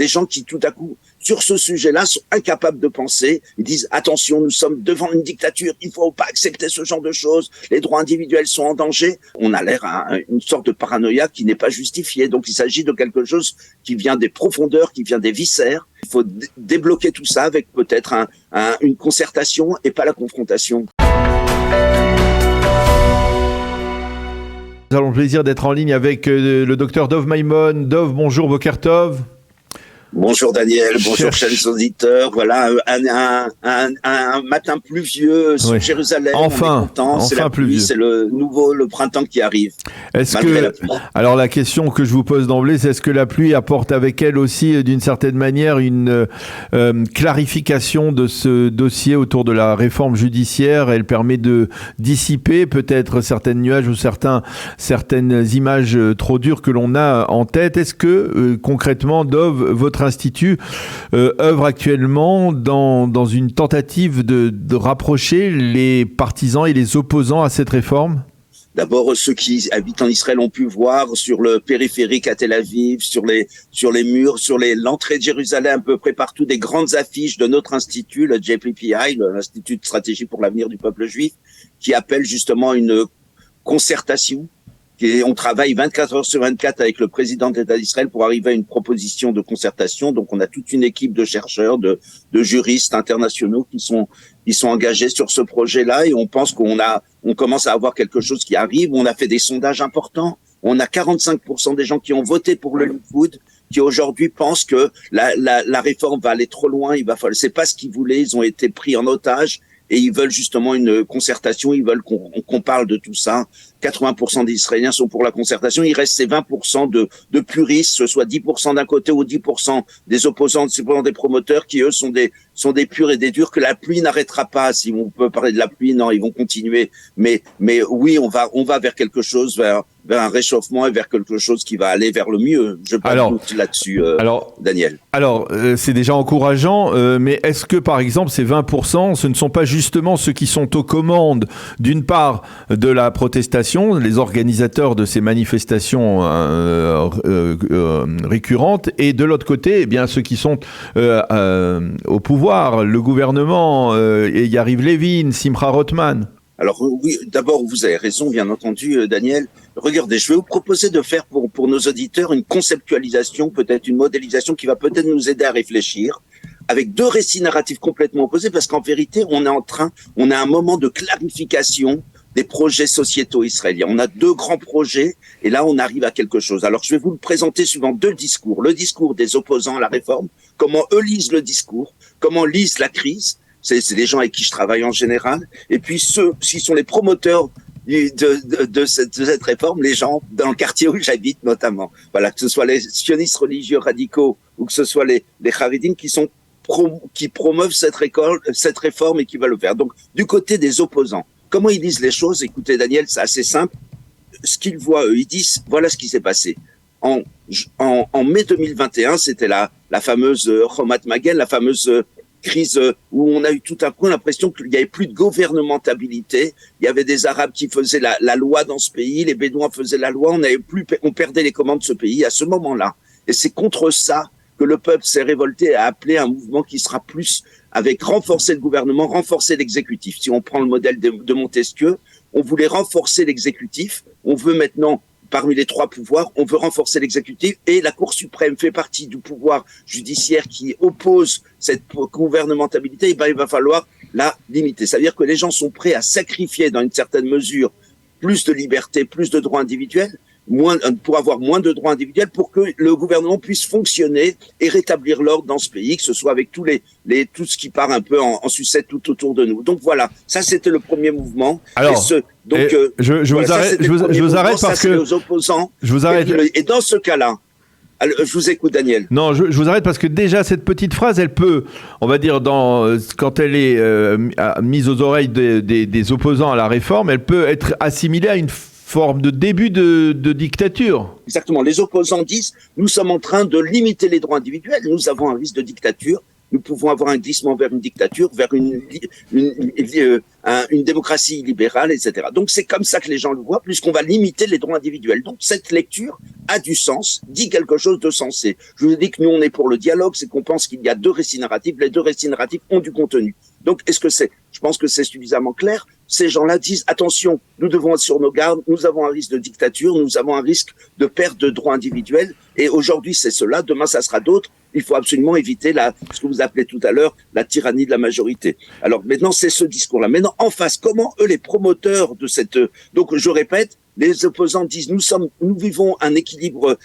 des gens qui tout à coup, sur ce sujet-là, sont incapables de penser. Ils disent attention, nous sommes devant une dictature, il ne faut pas accepter ce genre de choses, les droits individuels sont en danger. On a l'air à une sorte de paranoïa qui n'est pas justifiée. Donc il s'agit de quelque chose qui vient des profondeurs, qui vient des viscères. Il faut débloquer tout ça avec peut-être une concertation et pas la confrontation. Nous avons le plaisir d'être en ligne avec le docteur Dov Maimon. Dov, bonjour, Boker Tov. Bonjour Daniel, bonjour chers auditeurs. Voilà un matin pluvieux sur Jérusalem. Enfin, c'est la pluie, c'est le printemps qui arrive. Alors la question que je vous pose d'emblée, c'est est-ce que la pluie apporte avec elle aussi d'une certaine manière une clarification de ce dossier autour de la réforme judiciaire? Elle permet de dissiper peut-être certains nuages ou certaines images trop dures que l'on a en tête. Est-ce que concrètement, Dov, votre institut œuvre actuellement dans une tentative de rapprocher les partisans et les opposants à cette réforme? D'abord, ceux qui habitent en Israël ont pu voir sur le périphérique à Tel Aviv, sur les murs, sur l'entrée de Jérusalem, à peu près partout, des grandes affiches de notre institut, le JPPI, l'Institut de stratégie pour l'avenir du peuple juif, qui appelle justement une concertation. Et on travaille 24 heures sur 24 avec le président de l'État d'Israël pour arriver à une proposition de concertation. Donc, on a toute une équipe de chercheurs, de juristes internationaux qui sont engagés sur ce projet-là, et on pense qu'on commence à avoir quelque chose qui arrive. On a fait des sondages importants. On a 45% des gens qui ont voté pour le Likoud, qui aujourd'hui pensent que la réforme va aller trop loin. C'est pas ce qu'ils voulaient. Ils ont été pris en otage. Et ils veulent justement une concertation, ils veulent qu'on parle de tout ça. 80% des Israéliens sont pour la concertation. Il reste ces 20% de puristes, ce soit 10% d'un côté ou 10% des opposants, des promoteurs, qui eux sont des purs et des durs, que la pluie n'arrêtera pas. Si on peut parler de la pluie, non, ils vont continuer. Mais oui, on va vers quelque chose, vers un réchauffement et vers quelque chose qui va aller vers le mieux. Je pas de doute là-dessus, Daniel. Alors, c'est déjà encourageant, mais est-ce que, par exemple, ces 20%, ce ne sont pas justement ceux qui sont aux commandes, d'une part, de la protestation, les organisateurs de ces manifestations récurrentes, et de l'autre côté, eh bien, ceux qui sont au pouvoir, le gouvernement, Yariv Levin, Simcha Rothman? Alors oui, d'abord, vous avez raison, bien entendu, Daniel. Regardez, je vais vous proposer de faire pour nos auditeurs une conceptualisation, peut-être une modélisation qui va peut-être nous aider à réfléchir, avec deux récits narratifs complètement opposés, parce qu'en vérité, on a un moment de clarification des projets sociétaux israéliens. On a deux grands projets, et là, on arrive à quelque chose. Alors, je vais vous le présenter suivant deux discours. Le discours des opposants à la réforme, comment eux lisent le discours, comment lisent la crise. C'est les gens avec qui je travaille en général. Et puis ceux qui sont les promoteurs de cette réforme, les gens dans le quartier où j'habite notamment. Voilà, que ce soit les sionistes religieux radicaux ou que ce soit les Haridim qui promeuvent cette réforme et qui veulent le faire. Donc, du côté des opposants, comment ils disent les choses? Écoutez, Daniel, c'est assez simple. Ce qu'ils voient, eux, ils disent, voilà ce qui s'est passé. En mai 2021, c'était la fameuse Chomat Magen, la fameuse crise où on a eu tout à coup l'impression qu'il n'y avait plus de gouvernementabilité. Il y avait des Arabes qui faisaient la loi dans ce pays, les Bédouins faisaient la loi, on perdait les commandes de ce pays à ce moment-là. Et c'est contre ça que le peuple s'est révolté et a appelé un mouvement qui sera plus avec renforcer le gouvernement, renforcer l'exécutif. Si on prend le modèle de Montesquieu, on voulait renforcer l'exécutif, on veut maintenant, parmi les trois pouvoirs, on veut renforcer l'exécutif, et la Cour suprême fait partie du pouvoir judiciaire qui oppose cette gouvernementabilité. Et ben, il va falloir la limiter. C'est-à-dire que les gens sont prêts à sacrifier dans une certaine mesure plus de liberté, plus de droits individuels, pour avoir moins de droits individuels, pour que le gouvernement puisse fonctionner et rétablir l'ordre dans ce pays, que ce soit avec tout ce qui part un peu en sucette tout autour de nous. Donc voilà, ça c'était le premier mouvement. Alors, je vous arrête parce que les opposants. Je vous arrête. Et dans ce cas-là, alors, je vous écoute, Daniel. Non, je vous arrête parce que déjà cette petite phrase, elle peut, on va dire, quand elle est mise aux oreilles des opposants à la réforme, elle peut être assimilée à une forme de début de dictature. Exactement. Les opposants disent, nous sommes en train de limiter les droits individuels, nous avons un risque de dictature. nous pouvons avoir un glissement vers une dictature, vers une démocratie libérale, etc. Donc c'est comme ça que les gens le voient, puisqu'on va limiter les droits individuels. Donc cette lecture a du sens, dit quelque chose de sensé. Je vous dis que nous on est pour le dialogue, c'est qu'on pense qu'il y a deux récits narratifs, les deux récits narratifs ont du contenu. Donc je pense que c'est suffisamment clair. Ces gens-là disent attention, nous devons être sur nos gardes, nous avons un risque de dictature, nous avons un risque de perte de droits individuels, et aujourd'hui c'est cela, demain ça sera d'autres. Il faut absolument éviter ce que vous appelez tout à l'heure la tyrannie de la majorité. Alors maintenant c'est ce discours-là. Maintenant en face, comment eux les promoteurs de cette, donc je répète, les opposants disent nous vivons un équilibre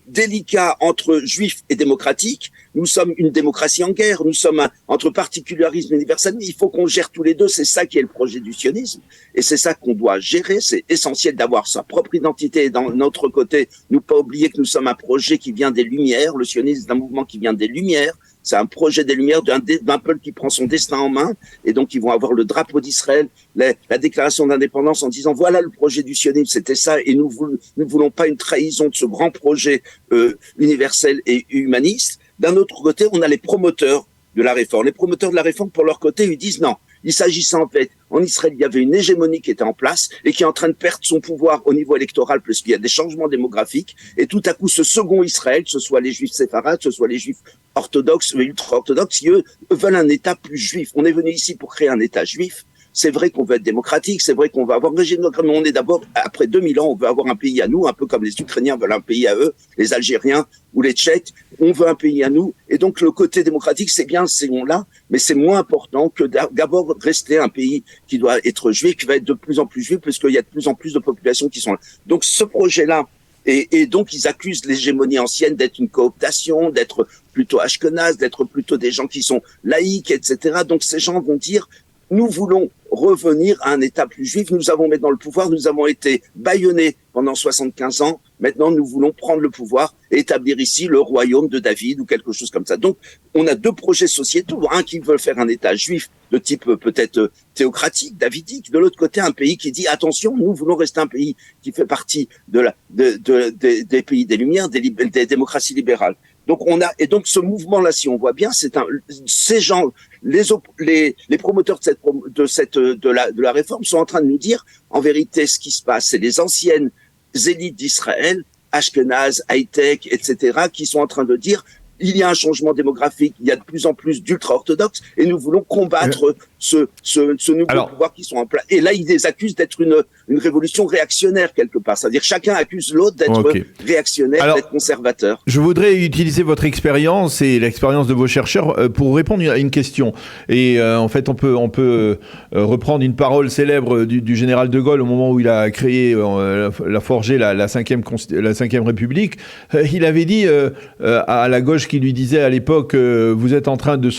délicat entre juifs et démocratiques. Nous sommes une démocratie en guerre. Nous sommes entre particularisme et universalisme. Il faut qu'on gère tous les deux. C'est ça qui est le projet du sionisme. Et c'est ça qu'on doit gérer. C'est essentiel d'avoir sa propre identité. Et d'un autre côté, ne pas oublier que nous sommes un projet qui vient des Lumières. Le sionisme est un mouvement qui vient des Lumières. C'est un projet des Lumières d'un peuple qui prend son destin en main. Et donc, ils vont avoir le drapeau d'Israël, la déclaration d'indépendance en disant voilà le projet du sionisme, c'était ça. Et nous ne voulons pas une trahison de ce grand projet universel et humaniste. D'un autre côté, on a les promoteurs de la réforme. Les promoteurs de la réforme, pour leur côté, ils disent non. Il s'agissait en fait, en Israël, il y avait une hégémonie qui était en place et qui est en train de perdre son pouvoir au niveau électoral parce qu'il y a des changements démographiques. Et tout à coup, ce second Israël, que ce soit les juifs séfarades, que ce soit les juifs orthodoxes ou ultra-orthodoxes, qui eux veulent un État plus juif. On est venu ici pour créer un État juif. C'est vrai qu'on veut être démocratique, c'est vrai qu'on va avoir un régime démocratique, mais on est d'abord, après 2000 ans, on veut avoir un pays à nous, un peu comme les Ukrainiens veulent un pays à eux, les Algériens ou les Tchèques, on veut un pays à nous. Et donc le côté démocratique, c'est bien, c'est là, mais c'est moins important que d'abord rester un pays qui doit être juif, qui va être de plus en plus juif, puisqu'il y a de plus en plus de populations qui sont là. Donc ce projet-là, et donc ils accusent l'hégémonie ancienne d'être une cooptation, d'être plutôt ashkenaz, d'être plutôt des gens qui sont laïcs, etc. Donc ces gens vont dire nous voulons revenir à un État plus juif. Nous avons maintenant le pouvoir. Nous avons été bâillonnés pendant 75 ans. Maintenant, nous voulons prendre le pouvoir et établir ici le royaume de David ou quelque chose comme ça. Donc, on a deux projets sociétaux. Un qui veut faire un État juif de type peut-être théocratique, davidique. De l'autre côté, un pays qui dit attention, nous voulons rester un pays qui fait partie des pays des Lumières, des démocraties libérales. Donc donc ce mouvement-là, si on voit bien, ces gens, les promoteurs de la réforme sont en train de nous dire, en vérité, ce qui se passe, c'est les anciennes élites d'Israël, Ashkenaz, high-tech, etc., qui sont en train de dire, il y a un changement démographique, il y a de plus en plus d'ultra-orthodoxes, et nous voulons combattre ce nouveau pouvoir qui sont en place. Et là, ils les accusent d'être une révolution réactionnaire quelque part. C'est-à-dire chacun accuse l'autre d'être réactionnaire, d'être conservateur. Je voudrais utiliser votre expérience et l'expérience de vos chercheurs pour répondre à une question. Et en fait, on peut reprendre une parole célèbre du général de Gaulle au moment où il a créé, forgé la 5e République. Il avait dit à la gauche qui lui disait à l'époque vous êtes en train de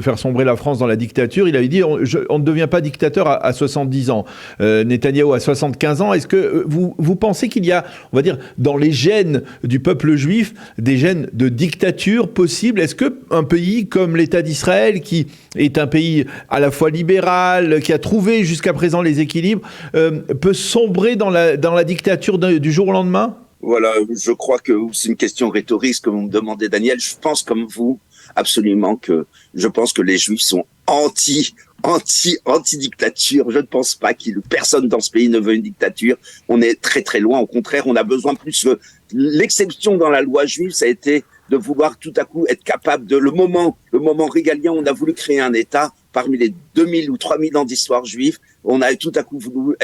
faire sombrer la France dans la dictature. Il avait dit on ne devient pas dictateur à 70 ans. Netanyahou à 75 ans. Est-ce que vous pensez qu'il y a, on va dire, dans les gènes du peuple juif, des gènes de dictature possibles? Est-ce qu'un pays comme l'État d'Israël, qui est un pays à la fois libéral, qui a trouvé jusqu'à présent les équilibres, peut sombrer dans la dictature du jour au lendemain? Voilà, je crois que c'est une question rhétorique que vous me demandez, Daniel. Je pense comme vous, absolument je pense que les Juifs sont anti-dictature. Je ne pense pas personne dans ce pays ne veut une dictature. On est très très loin. Au contraire, on a besoin plus l'exception dans la loi juive, ça a été de vouloir tout à coup être capable le moment régalien, on a voulu créer un État parmi les 2000 ou 3000 ans d'histoire juive, on a tout à coup voulu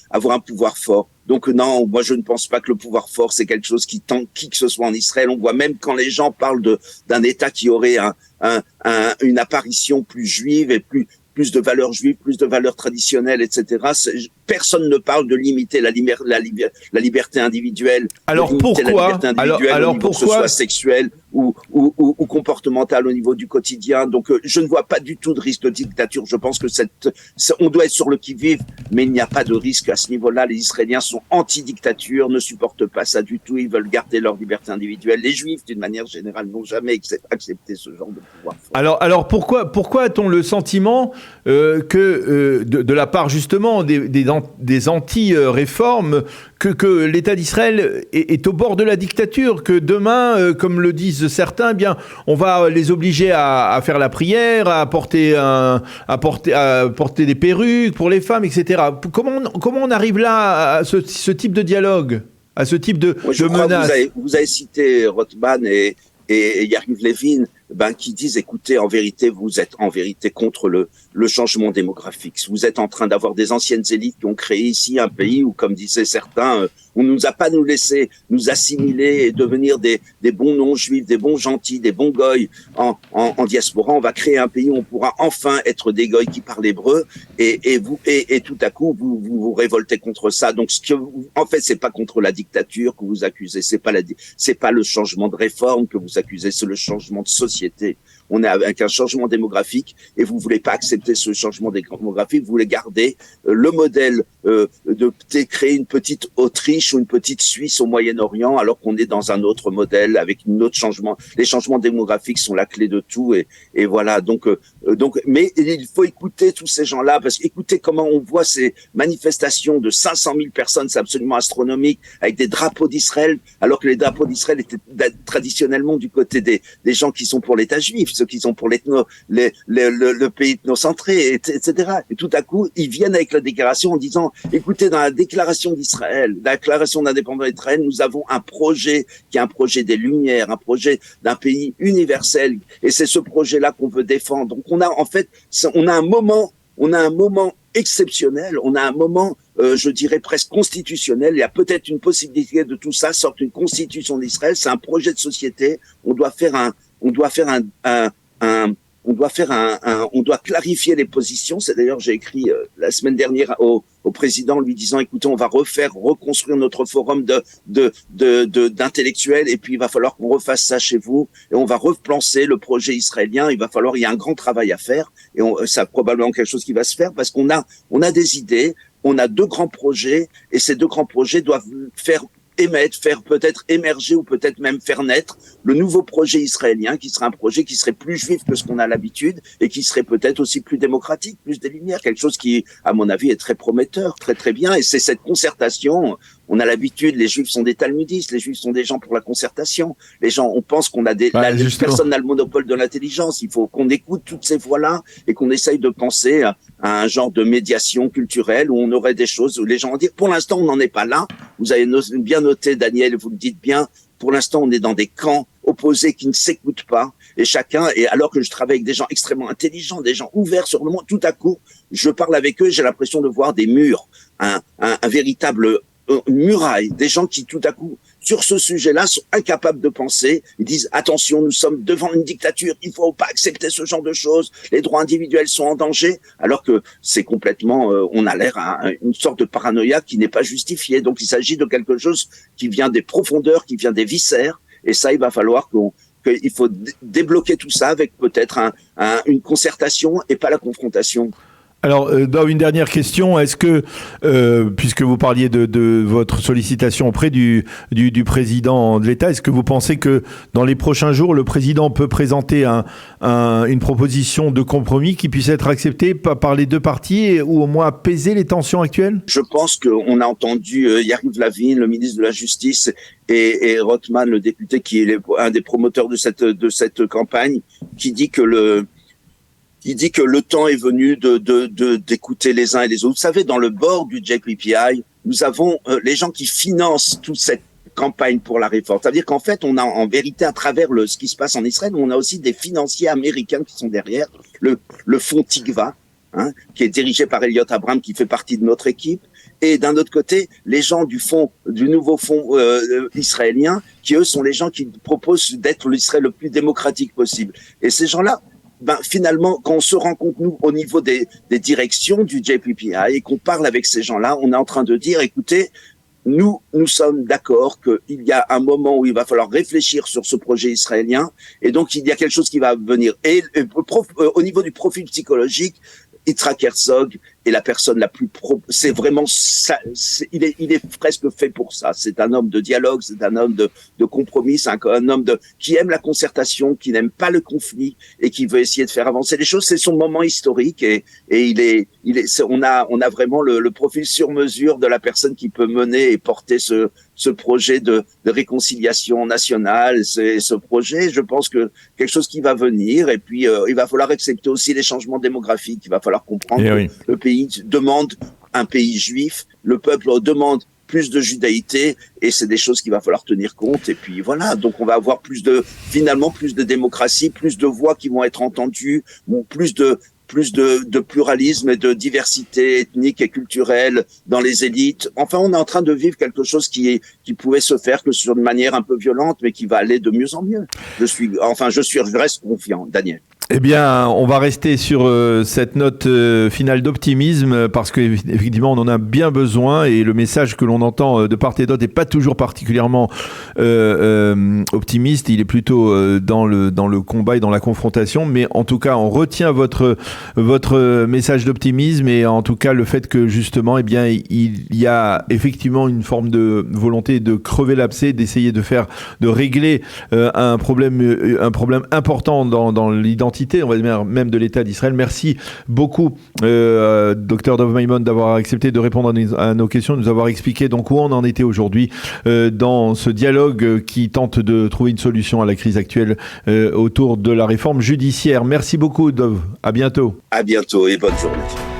avoir un pouvoir fort. Donc non, moi je ne pense pas que le pouvoir fort c'est quelque chose qui tente qui que ce soit en Israël. On voit même quand les gens parlent d'un État qui aurait une apparition plus juive et plus de valeurs juives, plus de valeurs traditionnelles, etc. Personne ne parle de limiter la liberté individuelle. Alors pourquoi que ce soit sexuel ou comportemental au niveau du quotidien. Donc je ne vois pas du tout de risque de dictature. Je pense que on doit être sur le qui-vive, mais il n'y a pas de risque à ce niveau-là. Les Israéliens sont anti-dictature, ne supportent pas ça du tout. Ils veulent garder leur liberté individuelle. Les Juifs, d'une manière générale, n'ont jamais accepté ce genre de pouvoir. Alors pourquoi a-t-on le sentiment que de la part justement des anti-réformes que l'État d'Israël est au bord de la dictature, que demain, comme le disent disent certains, eh bien, on va les obliger à faire la prière, à porter des perruques pour les femmes, etc. Comment on arrive là à ce type de dialogue, à ce type de menace? Vous avez cité Rothman et Yariv Levin, qui disent, écoutez, en vérité, vous êtes en vérité contre le changement démographique. Vous êtes en train d'avoir des anciennes élites qui ont créé ici un pays où, comme disaient certains, on nous a pas laissé nous assimiler et devenir des bons non-juifs, des bons gentils, des bons goy en diaspora. On va créer un pays où on pourra enfin être des goy qui parlent hébreu et tout à coup, vous révoltez contre ça. Donc, en fait, c'est pas contre la dictature que vous accusez, c'est pas le changement de réforme que vous accusez, c'est le changement de société. On est avec un changement démographique et vous voulez pas accepter ce changement démographique, vous voulez garder le modèle de créer une petite Autriche ou une petite Suisse au Moyen-Orient alors qu'on est dans un autre modèle avec une autre changement. Les changements démographiques sont la clé de tout et voilà. Donc, mais il faut écouter tous ces gens-là parce qu'écoutez comment on voit ces manifestations de 500 000 personnes, c'est absolument astronomique, avec des drapeaux d'Israël alors que les drapeaux d'Israël étaient traditionnellement du côté des gens qui sont pour l'État juif, ceux qui sont pour le pays ethnocentré, etc. Et tout à coup, ils viennent avec la déclaration en disant, écoutez, dans la déclaration d'Israël, la déclaration d'indépendance d'Israël, nous avons un projet qui est un projet des Lumières, un projet d'un pays universel, et c'est ce projet-là qu'on veut défendre. Donc on a un moment exceptionnel, on a un moment, je dirais presque constitutionnel. Il y a peut-être une possibilité de tout ça, sorte une constitution d'Israël. C'est un projet de société. On doit clarifier les positions. C'est d'ailleurs, j'ai écrit la semaine dernière au président, lui disant, écoutez, on va reconstruire notre forum d'intellectuels, et puis il va falloir qu'on refasse ça chez vous, et on va repenser le projet israélien. Il y a un grand travail à faire, et ça probablement quelque chose qui va se faire, parce qu'on a des idées, on a deux grands projets, et ces deux grands projets doivent faire peut-être émerger ou peut-être même faire naître le nouveau projet israélien, qui sera un projet qui serait plus juif que ce qu'on a l'habitude et qui serait peut-être aussi plus démocratique, plus des Lumières, quelque chose qui, à mon avis, est très prometteur, très très bien. Et c'est cette concertation. On a l'habitude, les Juifs sont des talmudistes, les Juifs sont des gens pour la concertation. Les gens, on pense qu'on a personne n'a le monopole de l'intelligence. Il faut qu'on écoute toutes ces voix-là et qu'on essaye de penser à un genre de médiation culturelle où on aurait des choses où les gens vont dire, pour l'instant, on n'en est pas là. Vous avez bien noté, Daniel, vous le dites bien. Pour l'instant, on est dans des camps opposés qui ne s'écoutent pas. Et alors que je travaille avec des gens extrêmement intelligents, des gens ouverts sur le monde, tout à coup, je parle avec eux, j'ai l'impression de voir des murs, un véritable muraille, des gens qui tout à coup, sur ce sujet-là, sont incapables de penser. Ils disent, attention, nous sommes devant une dictature, il ne faut pas accepter ce genre de choses, les droits individuels sont en danger, alors que c'est complètement, on a l'air à une sorte de paranoïa qui n'est pas justifiée. Donc il s'agit de quelque chose qui vient des profondeurs, qui vient des viscères, et ça, il va falloir qu'il faut débloquer tout ça avec peut-être une concertation et pas la confrontation. Alors, dans une dernière question, est-ce que, puisque vous parliez de votre sollicitation auprès du président de l'État, est-ce que vous pensez que dans les prochains jours, le président peut présenter une proposition de compromis qui puisse être acceptée par les deux parties ou au moins apaiser les tensions actuelles? Je pense qu'on a entendu Yariv Levin, le ministre de la Justice, et Rothman, le député, qui est un des promoteurs de cette campagne, qui dit que le temps est venu d'écouter les uns et les autres. Vous savez, dans le bord du JPPI, nous avons les gens qui financent toute cette campagne pour la réforme. C'est-à-dire qu'en fait, on a en vérité, à travers ce qui se passe en Israël, on a aussi des financiers américains qui sont derrière, le fonds Tikva, qui est dirigé par Elliot Abraham, qui fait partie de notre équipe. Et d'un autre côté, les gens du nouveau fonds israélien, qui eux sont les gens qui proposent d'être l'Israël le plus démocratique possible. Et ces gens-là, finalement, quand on se rencontre, nous, au niveau des directions du JPPI et qu'on parle avec ces gens-là, on est en train de dire, écoutez, nous sommes d'accord qu'il y a un moment où il va falloir réfléchir sur ce projet israélien, et donc il y a quelque chose qui va venir. Et au niveau du profil psychologique, Yitzhak Herzog est la personne la plus c'est vraiment ça, il est presque fait pour ça. C'est un homme de dialogue, c'est un homme de compromis, c'est un homme qui aime la concertation, qui n'aime pas le conflit et qui veut essayer de faire avancer les choses. C'est son moment historique et on a vraiment le profil sur mesure de la personne qui peut mener et porter ce projet de réconciliation nationale. C'est ce projet, je pense que quelque chose qui va venir, et puis il va falloir accepter aussi les changements démographiques. Il va falloir comprendre que le pays demande un pays juif, le peuple demande plus de judaïté, et c'est des choses qu'il va falloir tenir compte. Et puis voilà, donc on va avoir finalement plus de démocratie, plus de voix qui vont être entendues, plus de pluralisme et de diversité ethnique et culturelle dans les élites. Enfin, on est en train de vivre quelque chose qui pouvait se faire que sur une manière un peu violente, mais qui va aller de mieux en mieux. Je reste confiant, Daniel. Eh bien, on va rester sur cette note finale d'optimisme, parce qu'effectivement, on en a bien besoin, et le message que l'on entend de part et d'autre n'est pas toujours particulièrement optimiste. Il est plutôt dans le combat et dans la confrontation. Mais en tout cas, on retient votre message d'optimisme, et en tout cas le fait que justement, eh bien, il y a effectivement une forme de volonté de crever l'abcès, d'essayer de régler un problème important dans l'identité, on va dire même de l'État d'Israël. Merci beaucoup, Dr Dov Maimon, d'avoir accepté de répondre à nos questions, de nous avoir expliqué donc où on en était aujourd'hui dans ce dialogue qui tente de trouver une solution à la crise actuelle autour de la réforme judiciaire. Merci beaucoup, Dov. À bientôt. À bientôt et bonne journée.